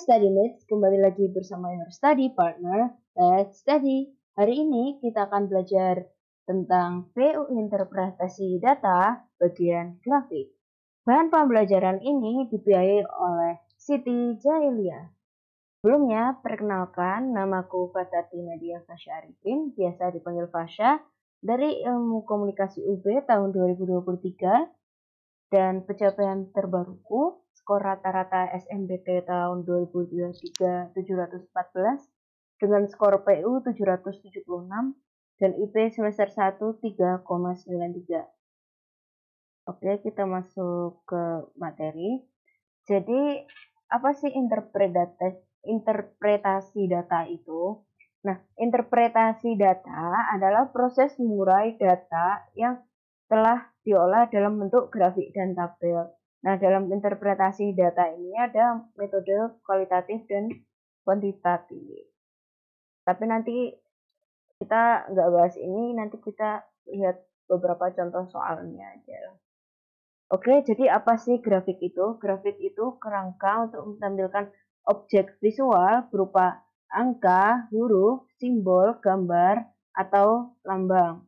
Study Mates, kembali lagi bersama your study partner, Let's Study. Hari ini kita akan belajar tentang PU Interpretasi Data bagian grafik. Bahan pembelajaran ini dibiayai oleh Siti Jailia. Sebelumnya, perkenalkan, namaku Fatati Nadia Fasya Arifin, biasa dipanggil Fasya, dari Ilmu Komunikasi UB tahun 2023, dan pencapaian terbaruku skor rata-rata SNBT tahun 2023 714 dengan skor PU 776 dan IP semester 1 3,93. Oke, kita masuk ke materi. Jadi, apa sih interpretasi data itu? Nah, interpretasi data adalah proses mengurai data yang telah diolah dalam bentuk grafik dan tabel. Nah, dalam interpretasi data ini ada metode kualitatif dan kuantitatif. Tapi nanti kita nggak bahas ini, nanti kita lihat beberapa contoh soalnya aja. Oke, jadi apa sih grafik itu? Grafik itu kerangka untuk menampilkan objek visual berupa angka, huruf, simbol, gambar, atau lambang.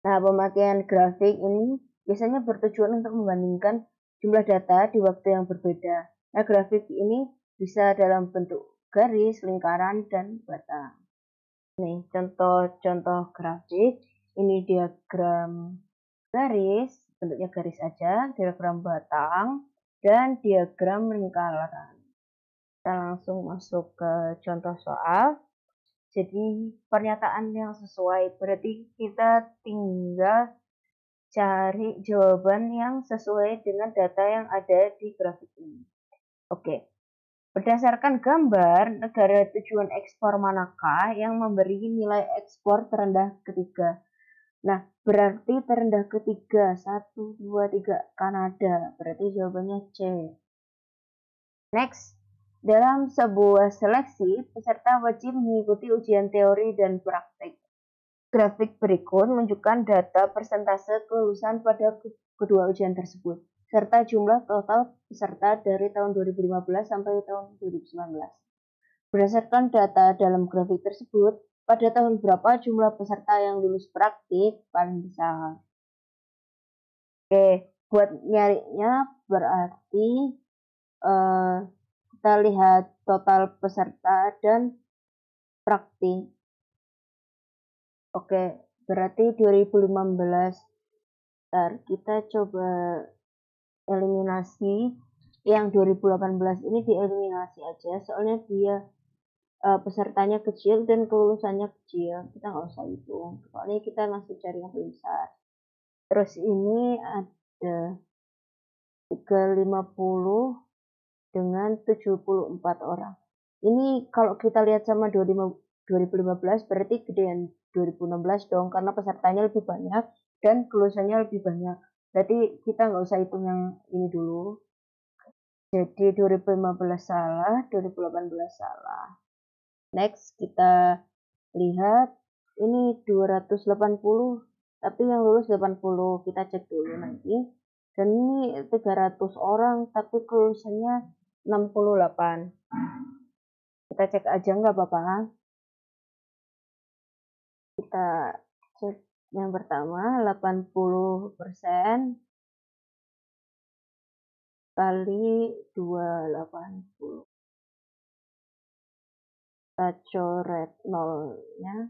Nah, pemakaian grafik ini biasanya bertujuan untuk membandingkan jumlah data di waktu yang berbeda. Nah, grafik ini bisa dalam bentuk garis, lingkaran, dan batang. Nih, contoh-contoh grafik. Ini diagram garis, bentuknya garis aja, diagram batang, dan diagram lingkaran. Kita langsung masuk ke contoh soal. Jadi pernyataan yang sesuai, berarti kita tinggal cari jawaban yang sesuai dengan data yang ada di grafik ini. Oke, berdasarkan gambar, negara tujuan ekspor manakah yang memberi nilai ekspor terendah ketiga? Nah, berarti terendah ketiga, 1, 2, 3, Kanada. Berarti jawabannya C. Next. Dalam sebuah seleksi, peserta wajib mengikuti ujian teori dan praktik. Grafik berikut menunjukkan data persentase kelulusan pada kedua ujian tersebut, serta jumlah total peserta dari tahun 2015 sampai tahun 2019. Berdasarkan data dalam grafik tersebut, pada tahun berapa jumlah peserta yang lulus praktik paling besar? Oke, buat nyarinya berarti kita lihat total peserta dan praktik. Oke, berarti 2015. Ntar kita coba eliminasi yang 2018 ini, dieliminasi aja soalnya dia pesertanya kecil dan kelulusannya kecil, kita nggak usah hitung soalnya kita masih cari yang besar. Terus ini ada 350 dengan 74 orang. Ini kalau kita lihat sama 2015 berarti gedean 2016 dong, karena pesertanya lebih banyak dan kelulusannya lebih banyak. Berarti kita nggak usah hitung yang ini dulu. Jadi 2015 salah, 2018 salah. Next kita lihat ini 280, tapi yang lulus 80. Kita cek dulu nanti. Dan ini 300 orang, tapi kelulusannya 68. Kita cek aja nggak apa-apa. Kita cek yang pertama, 80% kali 280. Kita coret nolnya.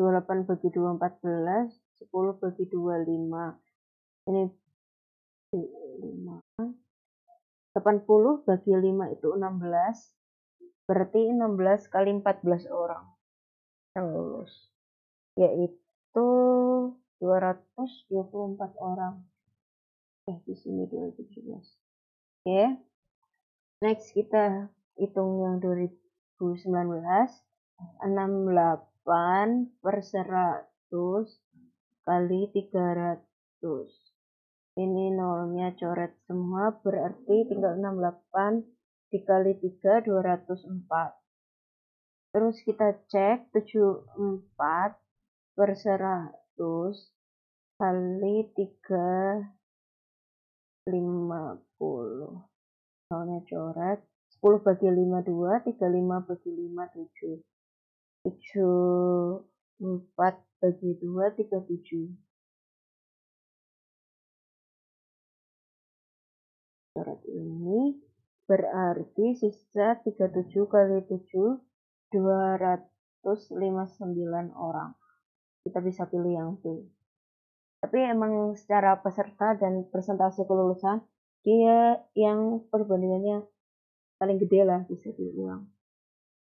28 bagi 2, 14. 10 bagi 2, 5. Ini 5. 80 bagi 5 itu 16. Berarti 16 kali 14 orang yang lulus, yaitu 224 orang. Di sini 2017. Oke. Next kita hitung yang 2019. 68 per 100 kali 300. Ini nolnya coret semua, berarti tinggal 68 dikali 3, 204. Terus kita cek 74 per 100 kali 3, 50. Nolnya coret, 10 bagi 5, 2, 35 bagi 5, 7. 4 bagi 2, 37. Syarat ini berarti sisa 37 kali 7, 259 orang. Kita bisa pilih yang B. Tapi emang secara peserta dan presentasi kelulusan, dia yang perbandingannya paling gede lah bisa dibilang.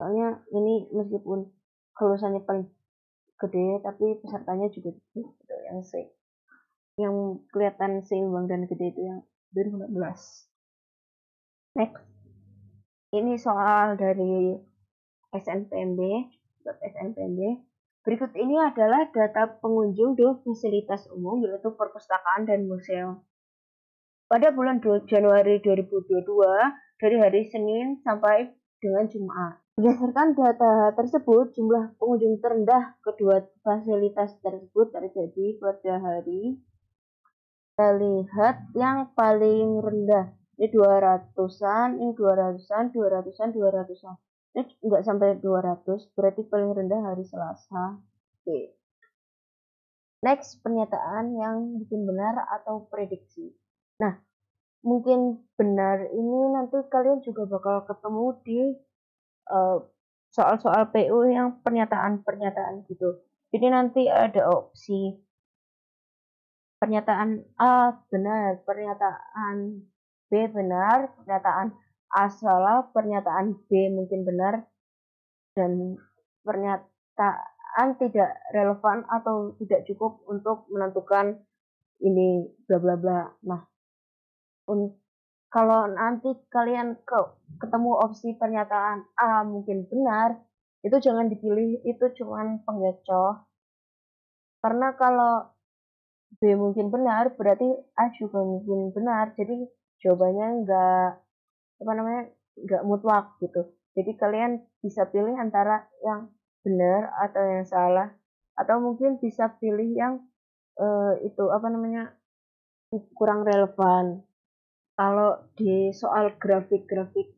Soalnya ini meskipun kelulusannya paling gede, tapi pesertanya juga gede, gitu, yang C. Yang kelihatan seimbang dan gede itu yang 2014. Next. Ini soal dari SNPMB. Berikut ini adalah data pengunjung di fasilitas umum, yaitu perpustakaan dan museum. Pada bulan Januari 2022, dari hari Senin sampai dengan Jumat. Berdasarkan data tersebut, jumlah pengunjung terendah kedua fasilitas tersebut terjadi pada hari. Kita lihat yang paling rendah. Ini 200-an, ini 200-an, 200-an, 200-an. Ini enggak sampai 200, berarti paling rendah hari Selasa. Oke. Next, pernyataan yang mungkin benar atau prediksi. Nah, mungkin benar ini nanti kalian juga bakal ketemu di soal-soal PU yang pernyataan-pernyataan gitu. Jadi nanti ada opsi pernyataan A benar, pernyataan B benar, pernyataan A salah, pernyataan B mungkin benar, dan pernyataan tidak relevan atau tidak cukup untuk menentukan ini bla bla bla. Nah, kalau nanti kalian ketemu opsi pernyataan A mungkin benar, itu jangan dipilih, itu cuman penggecoh. Karena kalau B mungkin benar, berarti A juga mungkin benar. Jadi jawabannya nggak mutlak gitu. Jadi kalian bisa pilih antara yang benar atau yang salah, atau mungkin bisa pilih yang kurang relevan. Kalau di soal grafik-grafik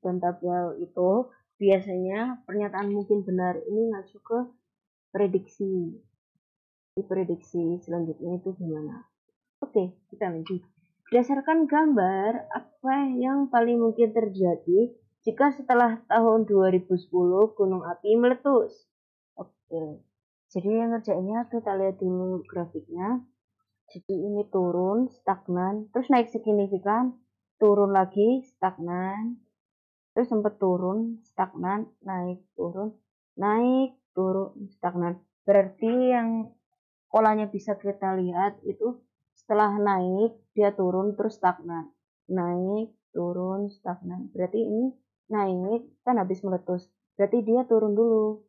dan tabel itu biasanya pernyataan mungkin benar ini ngacu ke prediksi. Di prediksi selanjutnya itu gimana? Oke, kita lanjut. Berdasarkan gambar, apa yang paling mungkin terjadi jika setelah tahun 2010 gunung api meletus? Oke, jadi yang ngerjainnya kita lihat dulu grafiknya. Jadi ini turun, stagnan, terus naik signifikan, turun lagi, stagnan, terus sempat turun, stagnan, naik, turun, stagnan. Berarti yang polanya bisa kita lihat itu setelah naik, dia turun, terus stagnan. Naik, turun, stagnan. Berarti ini naik, kan habis meletus. Berarti dia turun dulu.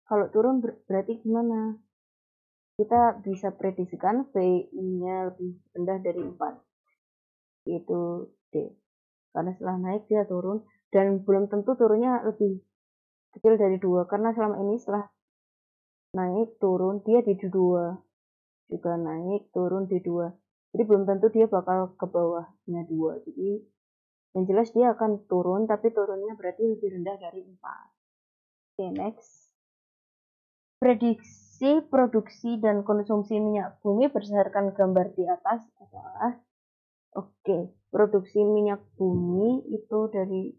Kalau turun berarti gimana? Kita bisa prediksikan VI-nya lebih rendah dari 4, yaitu D. Karena setelah naik dia turun, dan belum tentu turunnya lebih kecil dari 2, karena selama ini setelah naik turun dia di 2, juga naik turun di 2. Jadi belum tentu dia bakal ke bawahnya 2. Jadi yang jelas dia akan turun, tapi turunnya berarti lebih rendah dari 4. Oke, next. Prediksi produksi dan konsumsi minyak bumi berdasarkan gambar di atas adalah produksi minyak bumi itu dari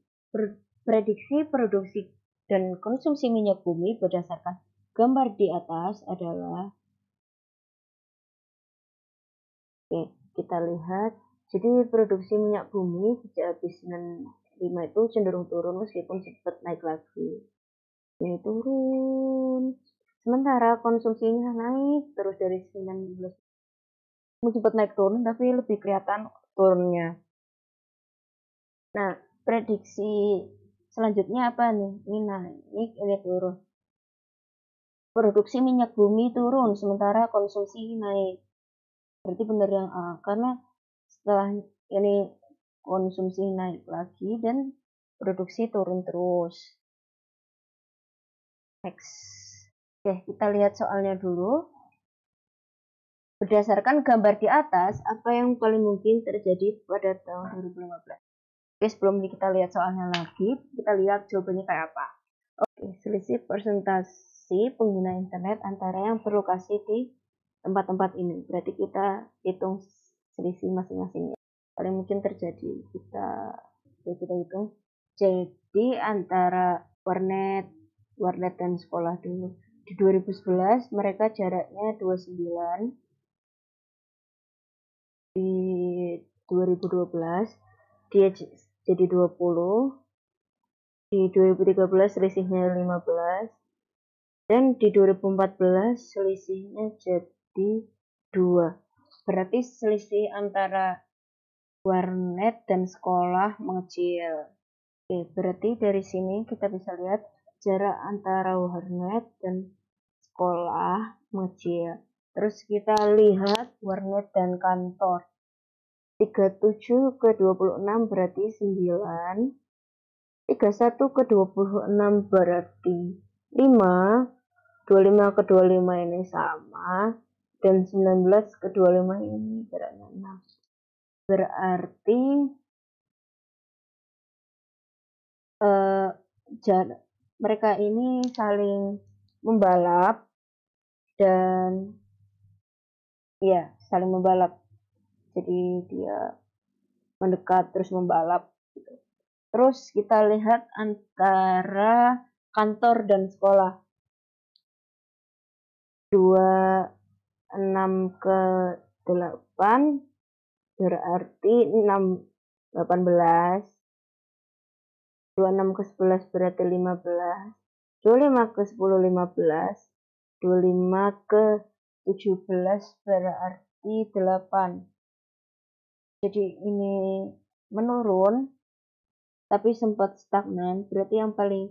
prediksi produksi dan konsumsi minyak bumi berdasarkan gambar di atas adalah kita lihat. Jadi produksi minyak bumi sejak habis 95 itu cenderung turun meskipun sempat naik lagi. Ini turun. Sementara konsumsinya naik terus dari 19. Sempat naik turun tapi lebih kelihatan turunnya. Nah, prediksi selanjutnya apa nih? Ini naik, ini turun. Produksi minyak bumi turun sementara konsumsi naik. Berarti benar yang A, karena setelah ini konsumsi naik lagi dan produksi turun terus. Next. Oke, kita lihat soalnya dulu. Berdasarkan gambar di atas, apa yang paling mungkin terjadi pada tahun 2015? Oke, sebelum kita lihat soalnya lagi, kita lihat jawabannya kayak apa. Oke, selisih presentasi pengguna internet antara yang berlokasi di tempat-tempat ini. Berarti kita hitung selisih masing-masingnya. Paling mungkin terjadi kita hitung. Jadi antara warnet dan sekolah dulu. Di 2011 mereka jaraknya 29. Di 2012 dia jadi 20. Di 2013 selisihnya 15. Dan di 2014 selisihnya jadi 2. Berarti selisih antara warnet dan sekolah mengecil. Oke, berarti dari sini kita bisa lihat jarak antara warnet dan sekolah mengecil. Terus kita lihat warnet dan kantor. 37 ke 26 berarti 9. 31 ke 26 berarti 5. 25 ke 25 ini sama. Dan 19 ke 25 ini jaraknya 6. Berarti mereka ini saling membalap dan ya saling membalap. Jadi dia mendekat terus membalap gitu. Terus kita lihat antara kantor dan sekolah. 26 ke 8 berarti 6 18. 26 ke 11 berarti 15. 25 ke 10 15. 25 ke 17 berarti 8. Jadi ini menurun tapi sempat stagnan. Berarti yang paling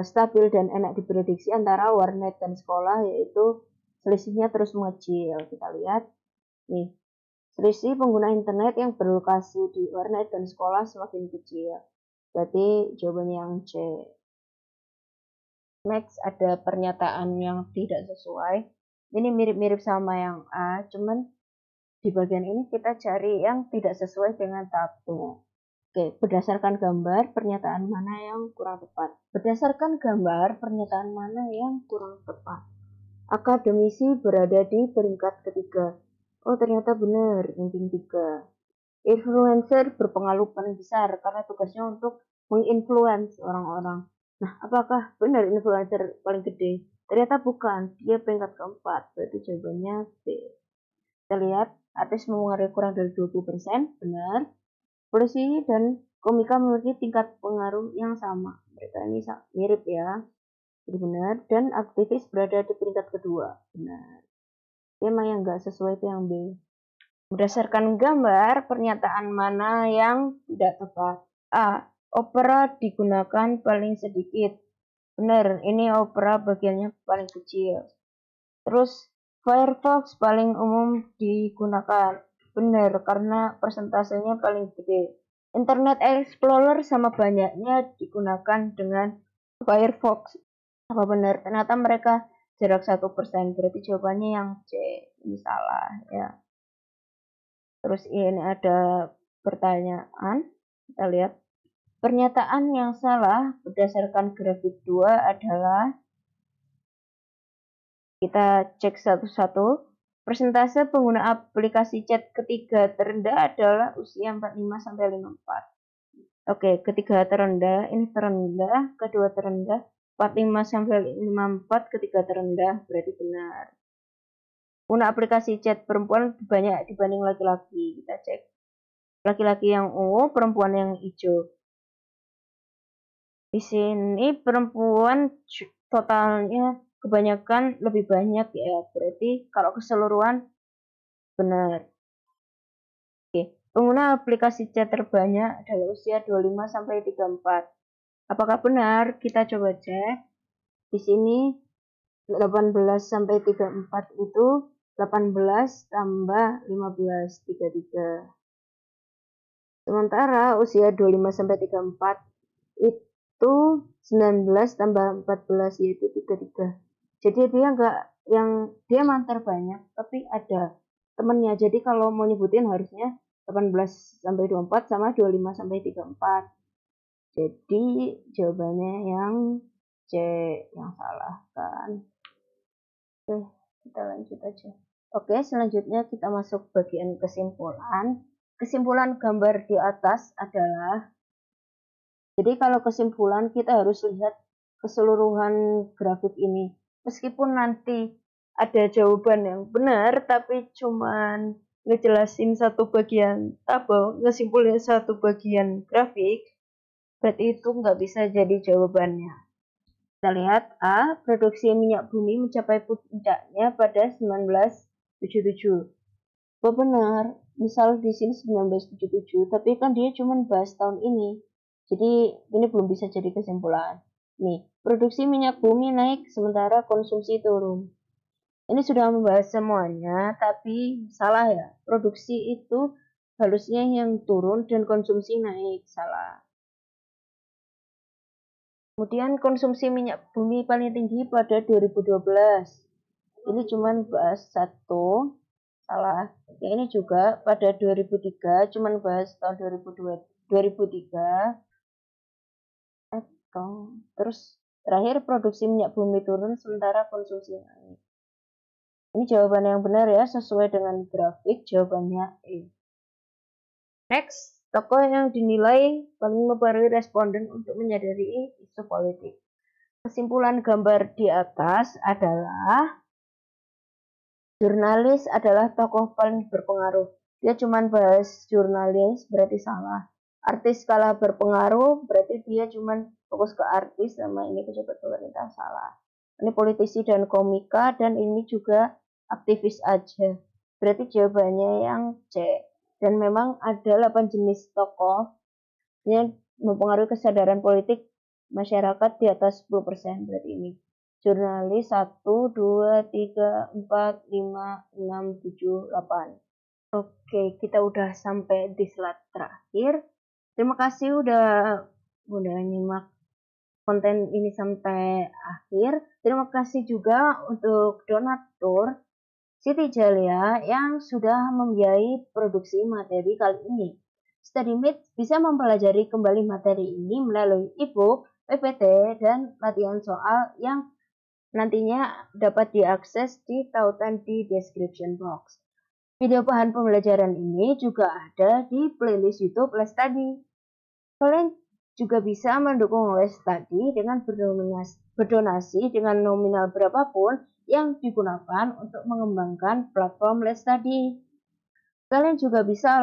stabil dan enak diprediksi antara warnet dan sekolah, yaitu selisihnya terus mengecil. Kita lihat nih, selisih pengguna internet yang berlokasi di warnet dan sekolah semakin kecil. Berarti jawabannya yang C. Next, ada pernyataan yang tidak sesuai. Ini mirip-mirip sama yang A, cuman di bagian ini kita cari yang tidak sesuai dengan tabel. Oke, berdasarkan gambar, pernyataan mana yang kurang tepat? Berdasarkan gambar, pernyataan mana yang kurang tepat? Akademisi berada di peringkat ketiga. Oh, ternyata benar, ranking 3. Influencer berpengaruh paling besar karena tugasnya untuk menginfluence orang-orang. Nah, apakah benar influencer paling gede? Ternyata bukan, dia peringkat keempat. Berarti jawabannya B. Kita lihat, artis mempengaruhi kurang dari 20%, benar. Polisi dan komika memiliki tingkat pengaruh yang sama. Mereka ini mirip ya. Jadi benar. Dan aktivis berada di peringkat kedua. Benar. Tema yang nggak sesuai itu yang B. Berdasarkan gambar, pernyataan mana yang tidak tepat? A. Opera digunakan paling sedikit. Benar, ini opera bagiannya paling kecil. Terus, Firefox paling umum digunakan. Benar, karena persentasenya paling gede. Internet Explorer sama banyaknya digunakan dengan Firefox. Apa benar? Ternyata mereka jarak 1%. Berarti jawabannya yang C. Ini salah ya. Terus ini ada pertanyaan. Kita lihat. Pernyataan yang salah berdasarkan grafik 2 adalah, kita cek satu-satu. Persentase pengguna aplikasi chat ketiga terendah adalah usia 45-54. Oke, ketiga terendah, ini terendah, kedua terendah, 45-54, ketiga terendah, berarti benar. Pengguna aplikasi chat perempuan banyak dibanding laki-laki. Kita cek. Laki-laki yang ungu, perempuan yang hijau. Di sini perempuan totalnya kebanyakan lebih banyak ya. Berarti kalau keseluruhan benar. Oke. Pengguna aplikasi chat terbanyak adalah usia 25-34. Apakah benar? Kita coba cek. Di sini 18-34 itu 18 tambah 15, 33. Sementara usia 25-34 itu 19 tambah 14 yaitu 33. Jadi dia mantar banyak tapi ada temennya. Jadi kalau mau nyebutin harusnya 18 sampai 24 sama 25 sampai 34. Jadi jawabannya yang C yang salah kan. Oke, kita lanjut aja. Oke, selanjutnya kita masuk bagian kesimpulan. Kesimpulan gambar di atas adalah, jadi kalau kesimpulan kita harus lihat keseluruhan grafik ini. Meskipun nanti ada jawaban yang benar, tapi cuman ngejelasin satu bagian tabel, ngesimpulin satu bagian grafik, berarti itu nggak bisa jadi jawabannya. Kita lihat A, produksi minyak bumi mencapai puncaknya pada 1977. Oh benar, misal di sini 1977, tapi kan dia cuma bahas tahun ini. Jadi ini belum bisa jadi kesimpulan. Nih, produksi minyak bumi naik sementara konsumsi turun. Ini sudah membahas semuanya, tapi salah ya. Produksi itu harusnya yang turun dan konsumsi naik, salah. Kemudian konsumsi minyak bumi paling tinggi pada 2012. Ini cuma bahas satu, salah. Ini juga pada 2003, cuma bahas tahun 2003. Terus terakhir produksi minyak bumi turun sementara konsumsi naik. Ini jawaban yang benar ya, sesuai dengan grafik, jawabannya E. Next, tokoh yang dinilai paling mempengaruhi responden untuk menyadari isu politik. Kesimpulan gambar di atas adalah jurnalis adalah tokoh paling berpengaruh. Dia cuma bahas jurnalis, berarti salah. Artis kalah berpengaruh, berarti dia cuma fokus ke artis, sama ini pejabat pemerintah, salah. Ini politisi dan komika, dan ini juga aktivis aja. Berarti jawabannya yang C. Dan memang ada 8 jenis tokoh yang mempengaruhi kesadaran politik masyarakat di atas 10%. Berarti ini jurnalis 1, 2, 3, 4, 5, 6, 7, 8. Oke, kita udah sampai di slide terakhir. Terima kasih udah nyimak konten ini sampai akhir. Terima kasih juga untuk donatur Siti Jalia yang sudah membiayai produksi materi kali ini. StudyMate bisa mempelajari kembali materi ini melalui e-book, PPT, dan latihan soal yang nantinya dapat diakses di tautan di description box. Video bahan pembelajaran ini juga ada di playlist YouTube Les Study. Kalian juga bisa mendukung Les Study dengan berdonasi dengan nominal berapapun yang digunakan untuk mengembangkan platform Les Study. Kalian juga bisa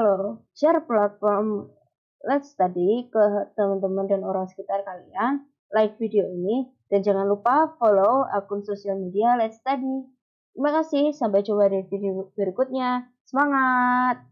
share platform Let's Study ke teman-teman dan orang sekitar kalian, like video ini, dan jangan lupa follow akun sosial media Let's Study. Terima kasih, sampai jumpa di video berikutnya. Semangat!